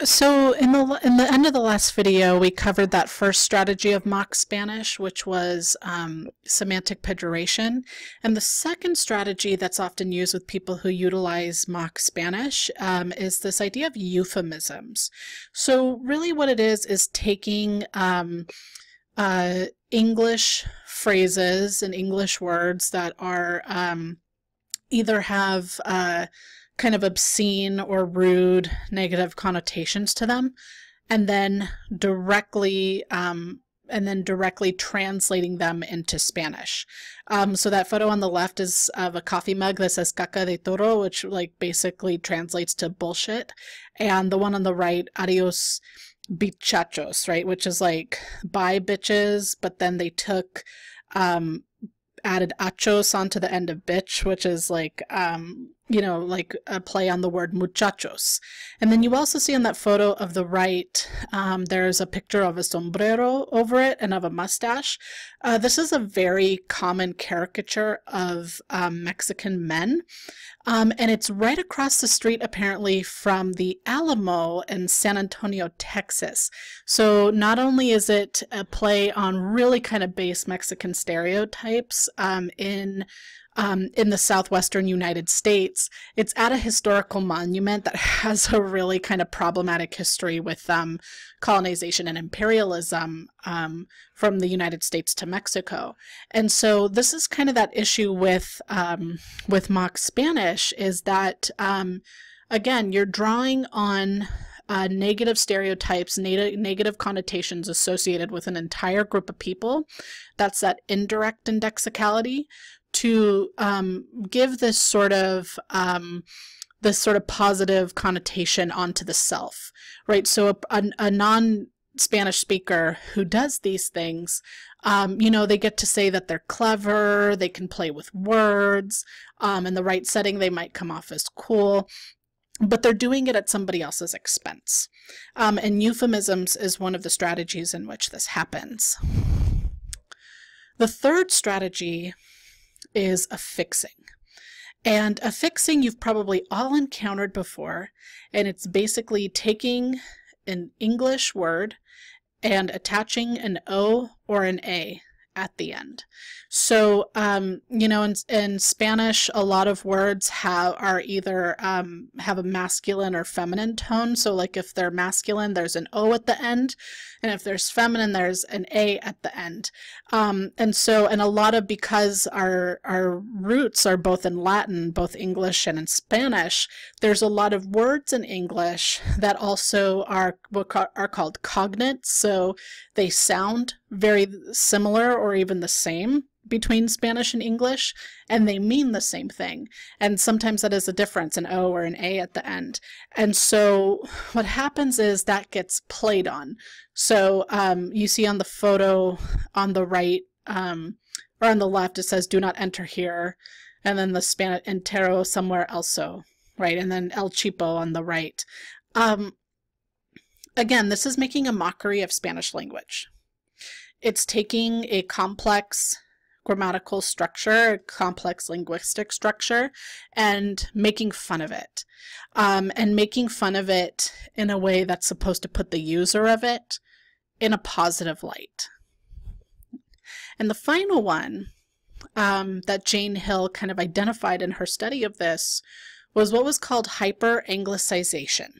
So in the end of the last video, we covered that first strategy of mock Spanish, which was semantic pejoration. And the second strategy that's often used with people who utilize mock Spanish is this idea of euphemisms. So really what it is taking English phrases and English words that are either have kind of obscene or rude negative connotations to them, and then directly translating them into Spanish. So that photo on the left is of a coffee mug that says caca de toro, which like basically translates to bullshit, and the one on the right, adios bichachos, right, which is like bye bitches, but then they took added achos onto the end of bitch, which is like, you know, like a play on the word muchachos. And then you also see in that photo of the right, there's a picture of a sombrero over it and of a mustache. This is a very common caricature of Mexican men. And it's right across the street, apparently, from the Alamo in San Antonio, Texas. So not only is it a play on really kind of base Mexican stereotypes in the southwestern United States, it's at a historical monument that has a really kind of problematic history with colonization and imperialism from the United States to Mexico. And so this is kind of that issue with mock Spanish, is that, again, you're drawing on negative stereotypes, negative connotations associated with an entire group of people. That's that indirect indexicality, to give this sort of positive connotation onto the self, right? So a non-Spanish speaker who does these things, you know, they get to say that they're clever, they can play with words, in the right setting they might come off as cool, but they're doing it at somebody else's expense. And euphemisms is one of the strategies in which this happens. The third strategy is affixing. And affixing you've probably all encountered before, and it's basically taking an English word and attaching an O or an A at the end. So, you know, in Spanish, a lot of words are either have a masculine or feminine tone. So like if they're masculine, there's an O at the end, and if there's feminine, there's an A at the end. And a lot of, because our roots are both in Latin, both English and in Spanish, there's a lot of words in English that also are called cognates. So they sound very similar or even the same between Spanish and English, and they mean the same thing. And sometimes that is a difference, an O or an A at the end. And so what happens is that gets played on. So you see on the photo on the right, or on the left, it says do not enter here, and then the Spanish entero somewhere also, right? And then el chipo on the right. Again, this is making a mockery of Spanish language. It's taking a complex grammatical structure, a complex linguistic structure, and making fun of it. And making fun of it in a way that's supposed to put the user of it in a positive light. And the final one that Jane Hill kind of identified in her study of this was what was called hyper-Anglicization.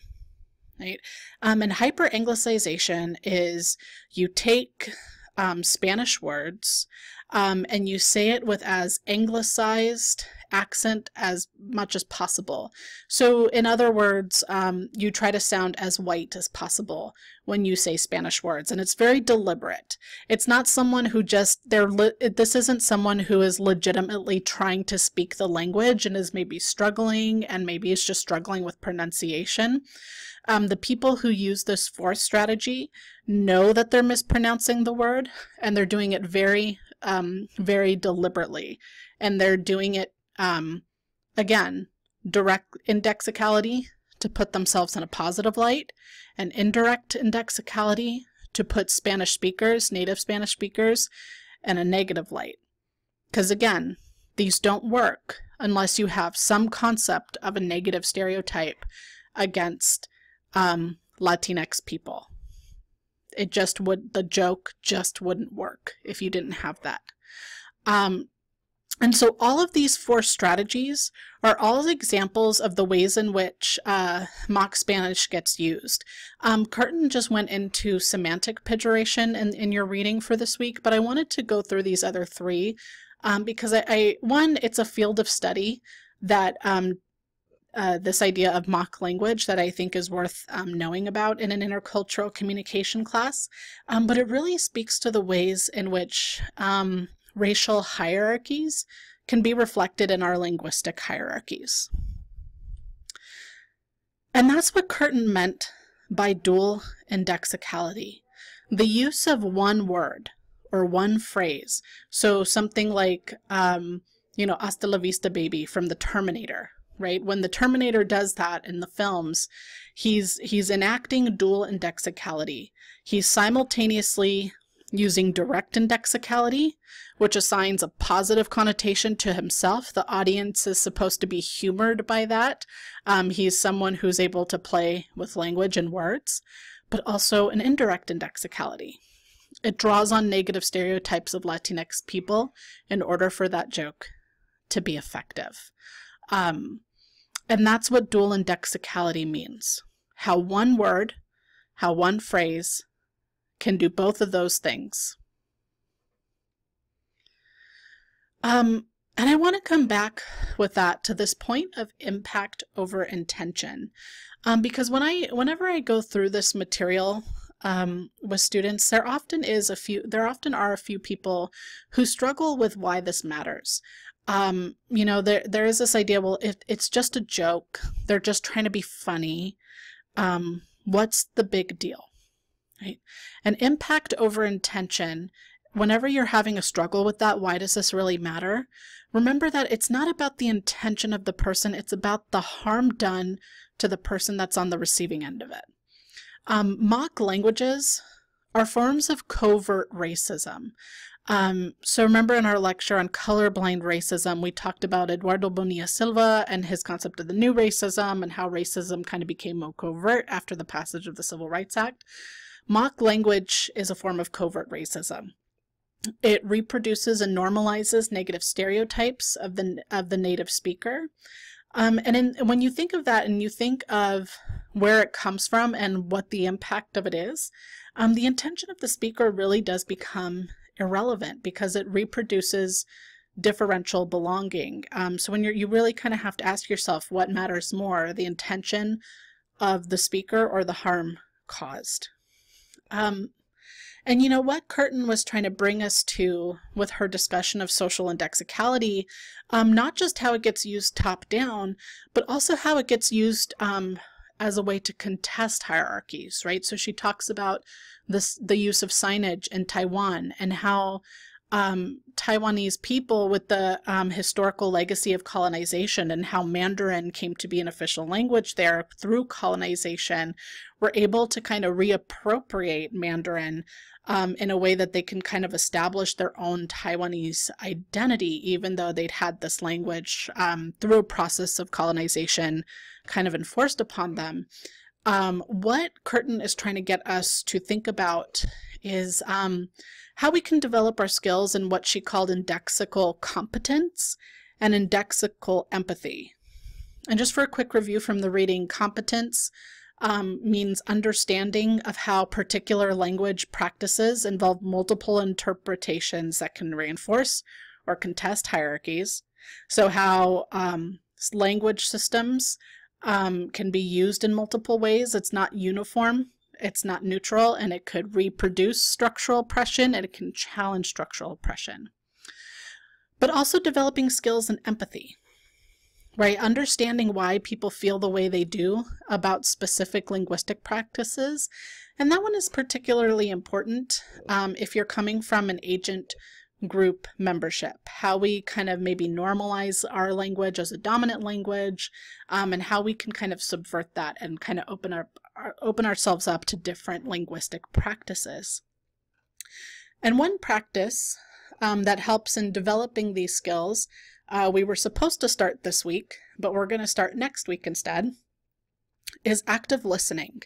Right? And hyper-Anglicization is you take Spanish words and you say it with as anglicized accent as much as possible. So in other words, you try to sound as white as possible when you say Spanish words, and it's very deliberate. It's not someone who just, this isn't someone who is legitimately trying to speak the language and is maybe struggling, and maybe is just struggling with pronunciation. The people who use this fourth strategy know that they're mispronouncing the word, and they're doing it very, very deliberately. And they're doing it, again, direct indexicality to put themselves in a positive light, and indirect indexicality to put Spanish speakers, native Spanish speakers, in a negative light. Because again, these don't work unless you have some concept of a negative stereotype against Latinx people. The joke just wouldn't work if you didn't have that. And so all of these 4 strategies are all examples of the ways in which mock Spanish gets used. Curtin just went into semantic pejoration in your reading for this week, but I wanted to go through these other 3 because one, it's a field of study that this idea of mock language that I think is worth knowing about in an intercultural communication class, but it really speaks to the ways in which racial hierarchies can be reflected in our linguistic hierarchies. And that's what Curtin meant by dual indexicality. The use of one word or one phrase. So something like, hasta la vista baby from the Terminator, right? When the Terminator does that in the films, he's enacting dual indexicality. He's simultaneously using direct indexicality, which assigns a positive connotation to himself. The audience is supposed to be humored by that. He's someone who's able to play with language and words, but also an indirect indexicality. It draws on negative stereotypes of Latinx people in order for that joke to be effective. And that's what dual indexicality means. How one word, how one phrase can do both of those things. And I want to come back with that to this point of impact over intention, because whenever I go through this material with students, there often are a few people who struggle with why this matters. There is this idea, well, if it's just a joke, they're just trying to be funny. What's the big deal? Right? And impact over intention, whenever you're having a struggle with that, why does this really matter? Remember that it's not about the intention of the person, it's about the harm done to the person that's on the receiving end of it. Mock languages are forms of covert racism. So remember in our lecture on colorblind racism, we talked about Eduardo Bonilla Silva and his concept of the new racism and how racism kind of became more covert after the passage of the Civil Rights Act. Mock language is a form of covert racism. It reproduces and normalizes negative stereotypes of the native speaker. When you think of that and you think of where it comes from and what the impact of it is, the intention of the speaker really does become irrelevant because it reproduces differential belonging. So when you really kind of have to ask yourself what matters more, the intention of the speaker or the harm caused. And you know what Curtin was trying to bring us to with her discussion of social indexicality, not just how it gets used top down, but also how it gets used as a way to contest hierarchies, right? So she talks about the use of signage in Taiwan and how Taiwanese people with the historical legacy of colonization and how Mandarin came to be an official language there through colonization were able to kind of reappropriate Mandarin in a way that they can kind of establish their own Taiwanese identity, even though they'd had this language through a process of colonization kind of enforced upon them. What Curtin is trying to get us to think about is how we can develop our skills in what she called indexical competence and indexical empathy. And just for a quick review from the reading, competence means understanding of how particular language practices involve multiple interpretations that can reinforce or contest hierarchies. So how language systems can be used in multiple ways. It's not uniform, it's not neutral, and it could reproduce structural oppression, and it can challenge structural oppression. But also developing skills in empathy, right? Understanding why people feel the way they do about specific linguistic practices. And that one is particularly important if you're coming from an agent group membership, how we kind of maybe normalize our language as a dominant language, and how we can kind of subvert that and kind of open ourselves up to different linguistic practices. And one practice that helps in developing these skills, we were supposed to start this week, but we're going to start next week instead, is active listening.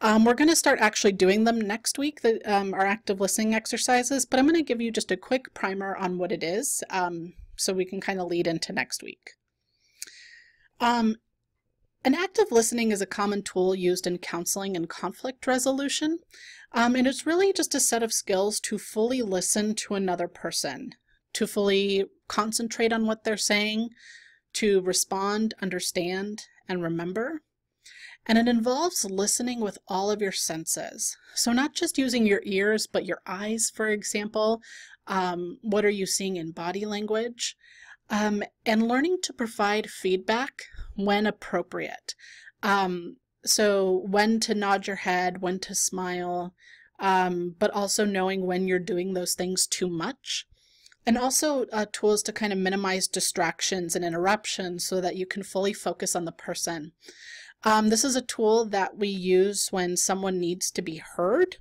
We're going to start actually doing them next week, our active listening exercises, but I'm going to give you just a quick primer on what it is, so we can kind of lead into next week. An active listening is a common tool used in counseling and conflict resolution, and it's really just a set of skills to fully listen to another person, to fully concentrate on what they're saying, to respond, understand, and remember. And it involves listening with all of your senses. So not just using your ears, but your eyes, for example. What are you seeing in body language? And learning to provide feedback when appropriate. So when to nod your head, when to smile, but also knowing when you're doing those things too much. And also tools to kind of minimize distractions and interruptions so that you can fully focus on the person. This is a tool that we use when someone needs to be heard,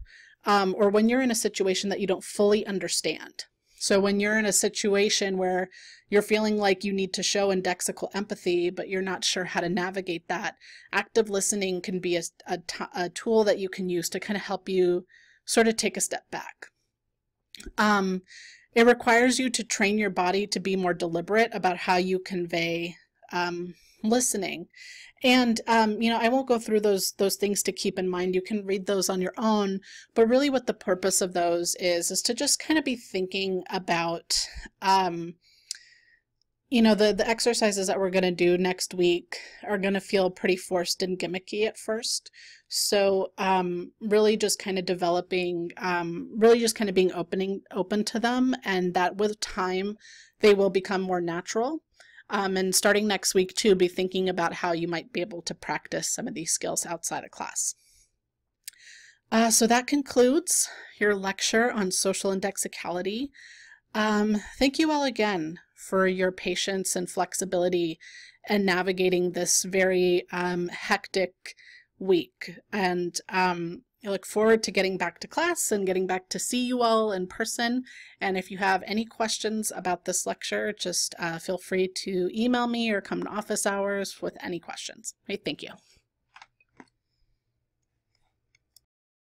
or when you're in a situation that you don't fully understand. So when you're in a situation where you're feeling like you need to show indexical empathy, but you're not sure how to navigate that, active listening can be a tool that you can use to kind of help you sort of take a step back. It requires you to train your body to be more deliberate about how you convey listening. And, I won't go through those things to keep in mind. You can read those on your own, but really what the purpose of those is to just kind of be thinking about, the exercises that we're going to do next week are going to feel pretty forced and gimmicky at first. So really just kind of developing, really just kind of being open to them, and that with time they will become more natural. And starting next week too, be thinking about how you might be able to practice some of these skills outside of class. So that concludes your lecture on social indexicality. Thank you all again for your patience and flexibility in navigating this very hectic week. And I look forward to getting back to class and getting back to see you all in person. And if you have any questions about this lecture, just feel free to email me or come to office hours with any questions. Thank you.